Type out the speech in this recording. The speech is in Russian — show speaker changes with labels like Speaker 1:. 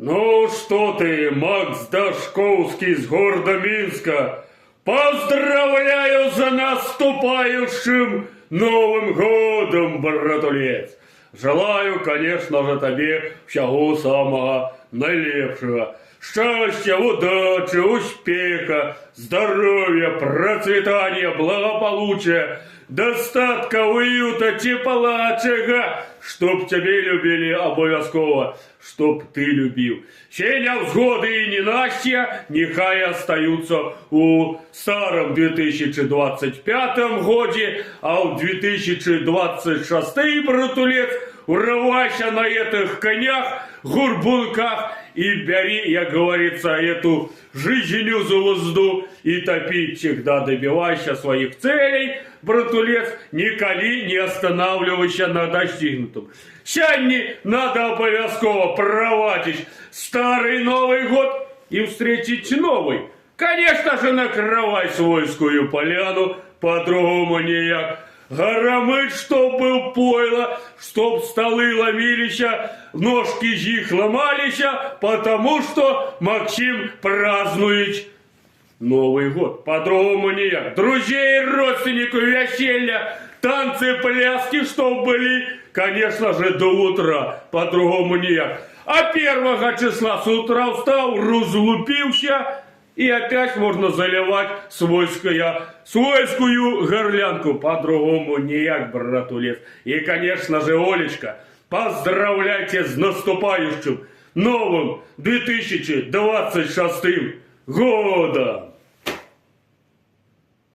Speaker 1: Ну что ты, Макс Дашковский с города Минска, поздравляю за наступающим Новым годом, братулец! Желаю, конечно же, тебе всего самого наилепшего. Счастья, удачи, успеха, здоровья, процветания, благополучия, достатка, уюта, тепла, чага, чтоб тебе любили обов'язково, чтоб ты любил. Сеня взгоды и ненастья нехай остаются у старом 2025 годе, а у 2026, братулец, урывайся на этих конях, гурбунках и бери, як говорится, эту жизненную звезду и топи всегда, добивайся своих целей, братулец, николи не останавливайся на достигнутом. Сянни надо обовязково проводить старый Новый год и встретить новый. Конечно же, накрывай свойскую поляну, по-другому никак. Горомыть, чтоб был пойло, чтоб столы ломилися, ножки их ломалися, потому что Максим празднует Новый год. По-другому никак. Друзей, родственников, веселья, танцы, пляски, чтоб были, конечно же, до утра. По-другому никак. А 1 числа с утра встал, разлупился, и опять можно заливать свойскую горлянку. По-другому никак, братулец. И, конечно же, Олечка, поздравляйте с наступающим новым 2026 годом!